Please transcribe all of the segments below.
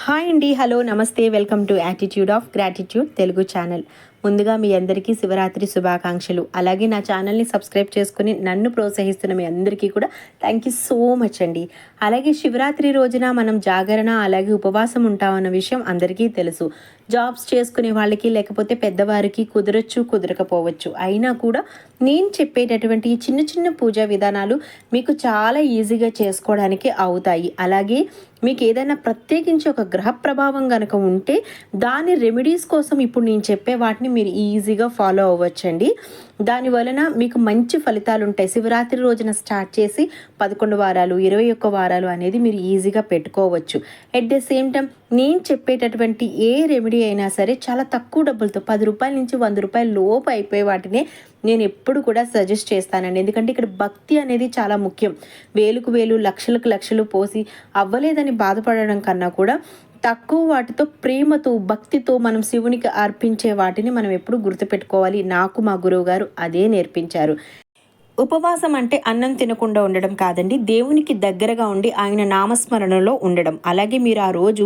Hi అండి, hello, నమస్తే, welcome to attitude of gratitude Telugu channel. ముందుగా మీ అందరికీ శివరాత్రి శుభాకాంక్షలు. అలాగే నా ఛానల్ని సబ్స్క్రైబ్ చేసుకుని నన్ను ప్రోత్సహిస్తున్న మీ అందరికీ కూడా థ్యాంక్ యూ సో మచ్ అండి. అలాగే శివరాత్రి రోజున మనం జాగరణ అలాగే ఉపవాసం ఉంటామన్న విషయం అందరికీ తెలుసు. జాబ్స్ చేసుకునే వాళ్ళకి లేకపోతే పెద్దవారికి కుదరచ్చు, కుదరకపోవచ్చు. అయినా కూడా నేను చెప్పేటటువంటి చిన్న చిన్న పూజా విధానాలు మీకు చాలా ఈజీగా చేసుకోవడానికి అవుతాయి. అలాగే మీకు ఏదైనా ప్రత్యేకించి ఒక గ్రహ ప్రభావం కనుక ఉంటే దాని రెమెడీస్ కోసం ఇప్పుడు నేను చెప్పే వాటిని మీరు ఈజీగా ఫాలో అవ్వచ్చండి. దాని వలన మీకు మంచి ఫలితాలు ఉంటాయి. శివరాత్రి రోజున స్టార్ట్ చేసి 11 వారాలు 21 వారాలు అనేది మీరు ఈజీగా పెట్టుకోవచ్చు. ఎట్ ద సేమ్ టైం నేను చెప్పేటటువంటి ఏ రెమెడీ అయినా సరే చాలా తక్కువ డబ్బులతో 10 రూపాయల నుంచి 100 రూపాయల లోపు అయిపోయే వాటినే నేను ఎప్పుడు కూడా సజెస్ట్ చేస్తానండి. ఎందుకంటే ఇక్కడ భక్తి అనేది చాలా ముఖ్యం. వేలుకు వేలు లక్షలకు లక్షలు పోసి అవ్వలేదని బాధపడడం కన్నా కూడా తక్కువ వాటితో ప్రేమతో భక్తితో మనం శివునికి అర్పించే వాటిని మనం ఎప్పుడు గుర్తుపెట్టుకోవాలి. నాకు మా గురువు గారు అదే నేర్పించారు. ఉపవాసం అంటే అన్నం తినకుండా ఉండడం కాదండి, దేవునికి దగ్గరగా ఉండి ఆయన నామస్మరణలో ఉండడం. అలాగే మీరు ఆ రోజు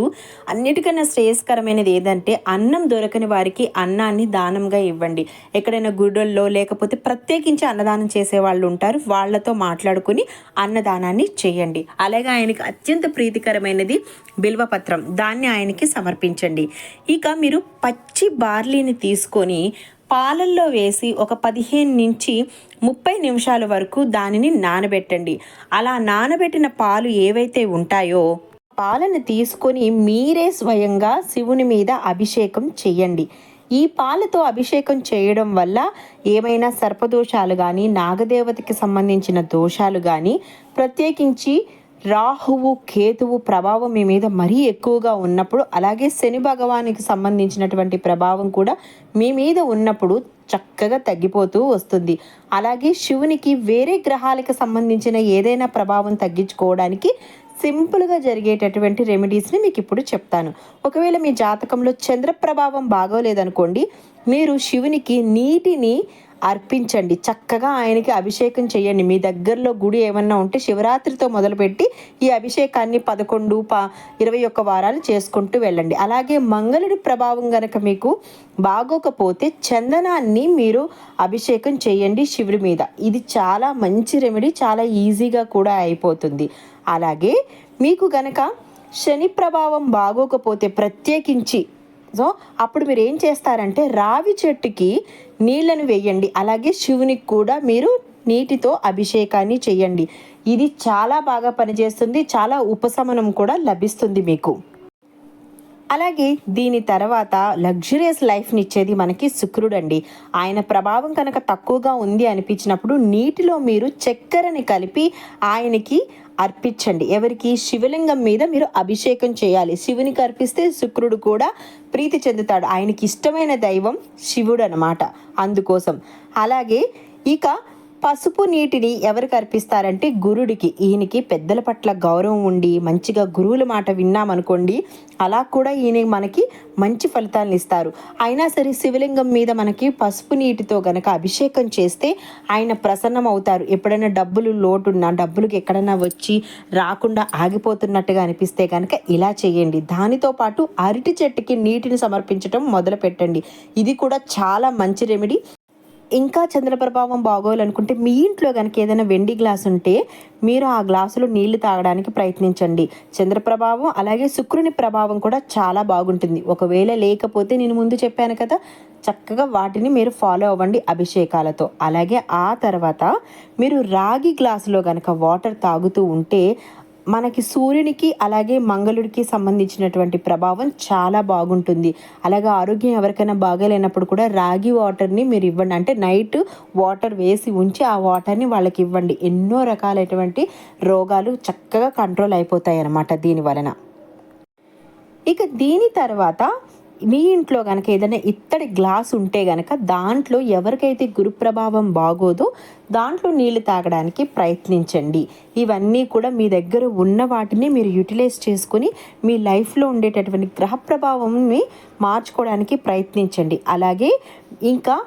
అన్నిటికన్నా శ్రేయస్కరమైనది ఏదంటే అన్నం దొరకని వారికి అన్నాన్ని దానంగా ఇవ్వండి. ఎక్కడైనా గుడుల్లో లేకపోతే ప్రత్యేకించి అన్నదానం చేసే వాళ్ళు ఉంటారు, వాళ్ళతో మాట్లాడుకుని అన్నదానాన్ని చేయండి. అలాగే ఆయనకి అత్యంత ప్రీతికరమైనది బిల్వపత్రం, దాన్ని ఆయనకి సమర్పించండి. ఇక మీరు పచ్చి బార్లీని తీసుకొని పాలల్లో వేసి ఒక 15 నుంచి 30 నిమిషాల వరకు దానిని నానబెట్టండి. అలా నానబెట్టిన పాలు ఏవైతే ఉంటాయో పాలను తీసుకొని మీరే స్వయంగా శివుని మీద అభిషేకం చేయండి. ఈ పాలతో అభిషేకం చేయడం వల్ల ఏమైనా సర్పదోషాలు కానీ నాగదేవతకి సంబంధించిన దోషాలు కానీ ప్రత్యేకించి రాహువు కేతువు ప్రభావం మీ మీద మరీ ఎక్కువగా ఉన్నప్పుడు, అలాగే శని భగవానికి సంబంధించినటువంటి ప్రభావం కూడా మీ మీద ఉన్నప్పుడు చక్కగా తగ్గిపోతూ వస్తుంది. అలాగే శివునికి వేరే గ్రహాలకు సంబంధించిన ఏదైనా ప్రభావం తగ్గించుకోవడానికి సింపుల్గా జరిగేటటువంటి రెమెడీస్ని మీకు ఇప్పుడు చెప్తాను. ఒకవేళ మీ జాతకంలో చంద్ర ప్రభావం బాగోలేదనుకోండి, మీరు శివునికి నీటిని అర్పించండి. చక్కగా ఆయనకి అభిషేకం చేయండి. మీ దగ్గరలో గుడి ఏమన్నా ఉంటే శివరాత్రితో మొదలుపెట్టి ఈ అభిషేకాన్ని 11, 21 వారాలు చేసుకుంటూ వెళ్ళండి. అలాగే మంగళుడి ప్రభావం గనక మీకు బాగోకపోతే చందనాన్ని మీరు అభిషేకం చేయండి శివుడి మీద. ఇది చాలా మంచి రెమెడీ, చాలా ఈజీగా కూడా అయిపోతుంది. అలాగే మీకు గనక శని ప్రభావం బాగోకపోతే ప్రత్యేకించి అప్పుడు మీరు ఏం చేస్తారంటే రావి చెట్టుకి నీళ్ళను వేయండి. అలాగే శివునికి కూడా మీరు నీటితో అభిషేకాన్ని చేయండి. ఇది చాలా బాగా పనిచేస్తుంది, చాలా ఉపశమనం కూడా లభిస్తుంది మీకు. అలాగే దీని తర్వాత లగ్జరియస్ లైఫ్ని ఇచ్చేది మనకి శుక్రుడు అండి. ఆయన ప్రభావం కనుక తక్కువగా ఉంది అనిపించినప్పుడు నీటిలో మీరు చక్కెరని కలిపి ఆయనకి అర్పించండి. ఎవరికి? శివలింగం మీద మీరు అభిషేకం చేయాలి. శివునికి అర్పిస్తే శుక్రుడు కూడా ప్రీతి చెందుతాడు. ఆయనకి ఇష్టమైన దైవం శివుడు అన్నమాట. అందుకోసం అలాగే ఇక పసుపు నీటిని ఎవరికి అర్పిస్తారంటే గురుడికి. ఈయనకి పెద్దల పట్ల గౌరవం ఉండి మంచిగా గురువుల మాట విన్నామనుకోండి, అలా కూడా ఈయన మనకి మంచి ఫలితాలను ఇస్తారు. అయినా సరే శివలింగం మీద మనకి పసుపు నీటితో గనక అభిషేకం చేస్తే ఆయన ప్రసన్నం అవుతారు. ఎప్పుడైనా డబ్బులు లోటున్నా, డబ్బులకి ఎక్కడైనా వచ్చి రాకుండా ఆగిపోతున్నట్టుగా అనిపిస్తే కనుక ఇలా చేయండి. దానితో పాటు అరటి చెట్టుకి నీటిని సమర్పించడం మొదలు పెట్టండి. ఇది కూడా చాలా మంచి రెమెడీ. ఇంకా చంద్ర ప్రభావం బాగోవాలనుకుంటే మీ ఇంట్లో కనుక ఏదైనా వెండి గ్లాస్ ఉంటే మీరు ఆ గ్లాసులో నీళ్లు తాగడానికి ప్రయత్నించండి. చంద్ర ప్రభావం అలాగే శుక్రుని ప్రభావం కూడా చాలా బాగుంటుంది. ఒకవేళ లేకపోతే నేను ముందు చెప్పాను కదా, చక్కగా వాటిని మీరు ఫాలో అవ్వండి అభిషేకాలతో. అలాగే ఆ తర్వాత మీరు రాగి గ్లాసులో కనుక వాటర్ తాగుతూ ఉంటే మనకి సూర్యునికి అలాగే మంగళుడికి సంబంధించినటువంటి ప్రభావం చాలా బాగుంటుంది. అలాగే ఆరోగ్యం ఎవరికైనా బాగాలేనప్పుడు కూడా రాగి వాటర్ని మీరు ఇవ్వండి. అంటే నైట్ వాటర్ వేసి ఉంచి ఆ వాటర్ని వాళ్ళకి ఇవ్వండి. ఎన్నో రకాలైనటువంటి రోగాలు చక్కగా కంట్రోల్ అయిపోతాయి అన్నమాట దీని వలన. ఇక దీని తర్వాత మీ ఇంట్లో కనుక ఏదైనా ఇత్తడి గ్లాస్ ఉంటే కనుక దాంట్లో ఎవరికైతే గురు ప్రభావం బాగోదో దాంట్లో నీళ్లు తాగడానికి ప్రయత్నించండి. ఇవన్నీ కూడా మీ దగ్గర ఉన్న వాటిని మీరు యూటిలైజ్ చేసుకుని మీ లైఫ్లో ఉండేటటువంటి గ్రహ ప్రభావంని మార్చుకోవడానికి ప్రయత్నించండి. అలాగే ఇంకా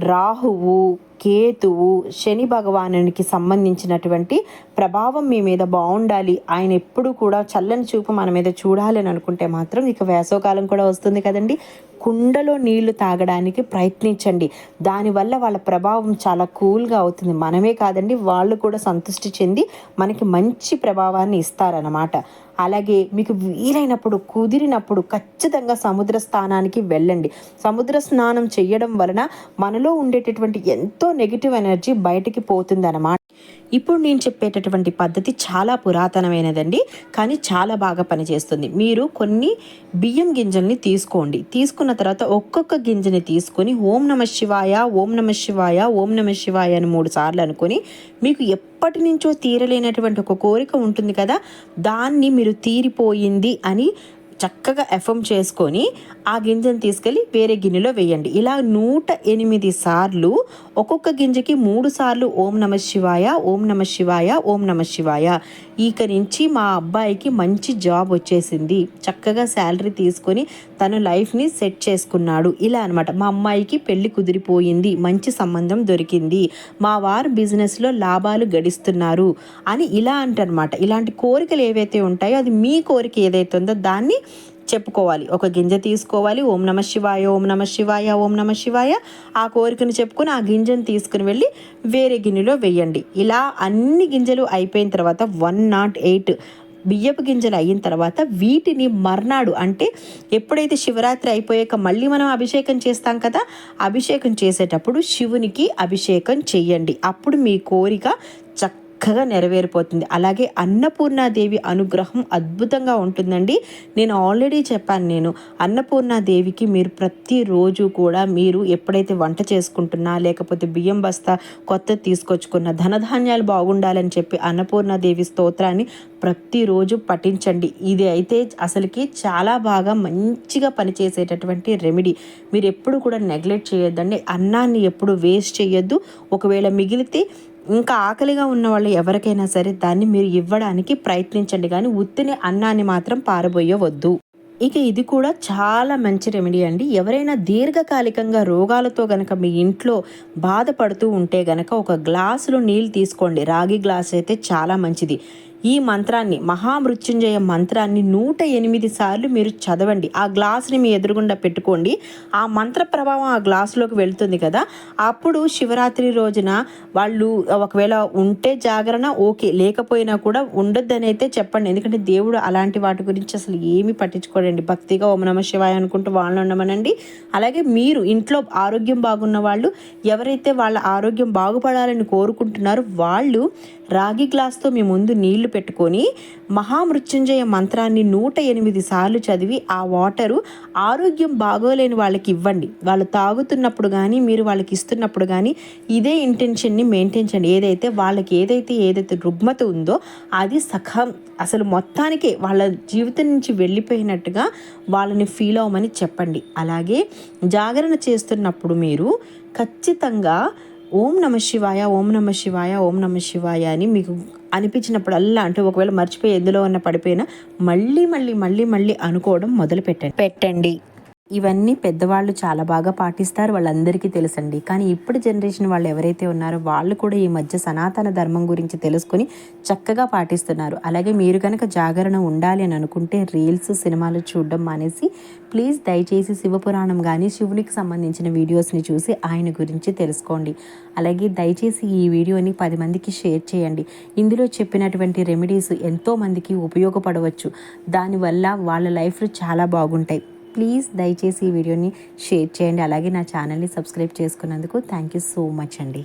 రాహువు కేతువు, శని భగవానునికి సంబంధించినటువంటి ప్రభావం మీ మీద బాగుండాలి, ఆయన ఎప్పుడు కూడా చల్లని చూపు మన మీద చూడాలి అని అనుకుంటే మాత్రం ఇక వేసవకాలం కూడా వస్తుంది కదండి, కుండలో నీళ్లు తాగడానికి ప్రయత్నించండి. దానివల్ల వాళ్ళ ప్రభావం చాలా కూల్గా అవుతుంది. మనమే కాదండి, వాళ్ళు కూడా సంతృష్టి చెంది మనకి మంచి ప్రభావాన్ని ఇస్తారన్నమాట. అలాగే మీకు వీలైనప్పుడు కుదిరినప్పుడు ఖచ్చితంగా సముద్ర స్థానానికి వెళ్ళండి. సముద్ర స్నానం చేయడం వలన మనలో ఉండేటటువంటి ఎంతో నెగిటివ్ ఎనర్జీ బయటికి పోతుంది అన్నమాట. ఇప్పుడు నేను చెప్పేటటువంటి పద్ధతి చాలా పురాతనమైనదండి, కానీ చాలా బాగా పనిచేస్తుంది. మీరు కొన్ని బియ్యం గింజల్ని తీసుకోండి. తీసుకున్న తర్వాత ఒక్కొక్క గింజని తీసుకొని ఓం నమ శివాయ, ఓం నమ శివాయ, ఓం నమ శివాయ అని 3 సార్లు అనుకొని, మీకు ఎప్పటి నుంచో తీరలేనటువంటి ఒక కోరిక ఉంటుంది కదా, దాన్ని మీరు తీరిపోయింది అని చక్కగా ఎఫర్మ్ చేసుకొని ఆ గింజను తీసుకెళ్ళి వేరే గిన్నెలో వేయండి. ఇలా 108 సార్లు, ఒక్కొక్క గింజకి 3 సార్లు ఓం నమ శివాయ, ఓం నమ శివాయ, ఓం నమ శివాయ. ఇక నుంచి మా అబ్బాయికి మంచి జాబ్ వచ్చేసింది, చక్కగా శాలరీ తీసుకొని తను లైఫ్ని సెట్ చేసుకున్నాడు, ఇలా అనమాట. మా అమ్మాయికి పెళ్లి కుదిరిపోయింది, మంచి సంబంధం దొరికింది, మా వారు బిజినెస్లో లాభాలు గడిస్తున్నారు అని ఇలా అంటారనమాట. ఇలాంటి కోరికలు ఏవైతే ఉంటాయో అది మీ కోరిక ఏదైతే ఉందో దాన్ని చెప్పుకోవాలి. ఒక గింజ తీసుకోవాలి, ఓం నమ శివాయ, ఓం నమ శివాయ, ఓం నమ శివాయ, ఆ కోరికను చెప్పుకొని ఆ గింజను తీసుకుని వెళ్ళి వేరే గిన్నెలో వేయండి. ఇలా అన్ని గింజలు అయిపోయిన తర్వాత 108 బియ్యపు గింజలు అయిన తర్వాత వీటిని మర్నాడు, అంటే ఎప్పుడైతే శివరాత్రి అయిపోయాక మళ్ళీ మనం అభిషేకం చేస్తాం కదా, అభిషేకం చేసేటప్పుడు శివునికి అభిషేకం చెయ్యండి. అప్పుడు మీ కోరిక చక్కగా నెరవేరిపోతుంది. అలాగే అన్నపూర్ణాదేవి అనుగ్రహం అద్భుతంగా ఉంటుందండి. నేను ఆల్రెడీ చెప్పాను, నేను అన్నపూర్ణాదేవికి మీరు ప్రతిరోజు కూడా మీరు ఎప్పుడైతే వంట చేసుకుంటున్నా, లేకపోతే బియ్యం బస్తా కొత్త తీసుకొచ్చుకున్న, ధనధాన్యాలు బాగుండాలని చెప్పి అన్నపూర్ణాదేవి స్తోత్రాన్ని ప్రతిరోజు పఠించండి. ఇది అయితే అసలుకి చాలా బాగా మంచిగా పనిచేసేటటువంటి రెమెడీ. మీరు ఎప్పుడు కూడా నెగ్లెక్ట్ చేయొద్దండి. అన్నాన్ని ఎప్పుడు వేస్ట్ చేయొద్దు. ఒకవేళ మిగిలితే ఇంకా ఆకలిగా ఉన్న వాళ్ళు ఎవరికైనా సరే దాన్ని మీరు ఇవ్వడానికి ప్రయత్నించండి, కానీ ఉత్తిని అన్నాన్ని మాత్రం పారబోయవద్దు. ఇక ఇది కూడా చాలా మంచి రెమెడీ అండి. ఎవరైనా దీర్ఘకాలికంగా రోగాలతో గనక మీ ఇంట్లో బాధపడుతూ ఉంటే గనక ఒక గ్లాసులో నీళ్ళు తీసుకోండి. రాగి గ్లాస్ అయితే చాలా మంచిది. ఈ మంత్రాన్ని, మహామృత్యుంజయ మంత్రాన్ని 108 సార్లు మీరు చదవండి. ఆ గ్లాస్ని మీ ఎదురుగుండా పెట్టుకోండి. ఆ మంత్ర ప్రభావం ఆ గ్లాసులోకి వెళ్తుంది కదా, అప్పుడు శివరాత్రి రోజున వాళ్ళు ఒకవేళ ఉంటే జాగరణ ఓకే, లేకపోయినా కూడా ఉండొద్దని అయితే చెప్పండి. ఎందుకంటే దేవుడు అలాంటి వాటి గురించి అసలు ఏమీ పట్టించుకోడండి. భక్తిగా ఓం నమ శివాయ అనుకుంటూ వాళ్ళు ఉండమనండి. అలాగే మీరు ఇంట్లో ఆరోగ్యం బాగున్న వాళ్ళు, ఎవరైతే వాళ్ళ ఆరోగ్యం బాగుపడాలని కోరుకుంటున్నారో వాళ్ళు రాగి గ్లాస్తో మీ ముందు నీళ్లు పెట్టుకొని మహామృత్యుంజయ మంత్రాన్ని 108 సార్లు చదివి ఆ వాటరు ఆరోగ్యం బాగోలేని వాళ్ళకి ఇవ్వండి. వాళ్ళు తాగుతున్నప్పుడు కానీ మీరు వాళ్ళకి ఇస్తున్నప్పుడు కానీ ఇదే ఇంటెన్షన్ని మెయింటైన్ చేయండి. ఏదైతే రుగ్మత ఉందో అది సగం అసలు మొత్తానికే వాళ్ళ జీవితం నుంచి వెళ్ళిపోయినట్టుగా వాళ్ళని ఫీల్ అవ్వమని చెప్పండి. అలాగే జాగరణ చేస్తున్నప్పుడు మీరు ఖచ్చితంగా ఓం నమ శివాయ, ఓం నమ శివాయ, ఓం నమ శివాయ అని మీకు అనిపించినప్పుడల్లా, అంటే ఒకవేళ మర్చిపోయి ఎందులో ఉన్న పడిపోయినా మళ్ళీ అనుకోవడం మొదలు పెట్టండి. ఇవన్నీ పెద్దవాళ్ళు చాలా బాగా పాటిస్తారు, వాళ్ళందరికీ తెలుసండి. కానీ ఇప్పుడు జనరేషన్ వాళ్ళు ఎవరైతే ఉన్నారో వాళ్ళు కూడా ఈ మధ్య సనాతన ధర్మం గురించి తెలుసుకొని చక్కగా పాటిస్తున్నారు. అలాగే మీరు కనుక జాగరణ ఉండాలి అని అనుకుంటే రీల్స్, సినిమాలు చూడడం మానేసి ప్లీజ్ దయచేసి శివపురాణం కానీ శివునికి సంబంధించిన వీడియోస్ని చూసి ఆయన గురించి తెలుసుకోండి. అలాగే దయచేసి ఈ వీడియోని 10 మందికి షేర్ చేయండి. ఇందులో చెప్పినటువంటి రెమెడీస్ ఎంతోమందికి ఉపయోగపడవచ్చు. దానివల్ల వాళ్ళ లైఫ్లు చాలా బాగుంటాయి. ప్లీజ్ దయచేసి ఈ వీడియోని షేర్ చేయండి. అలాగే నా ఛానల్ని సబ్స్క్రైబ్ చేసుకున్నందుకు థ్యాంక్ యూ సో మచ్ అండి.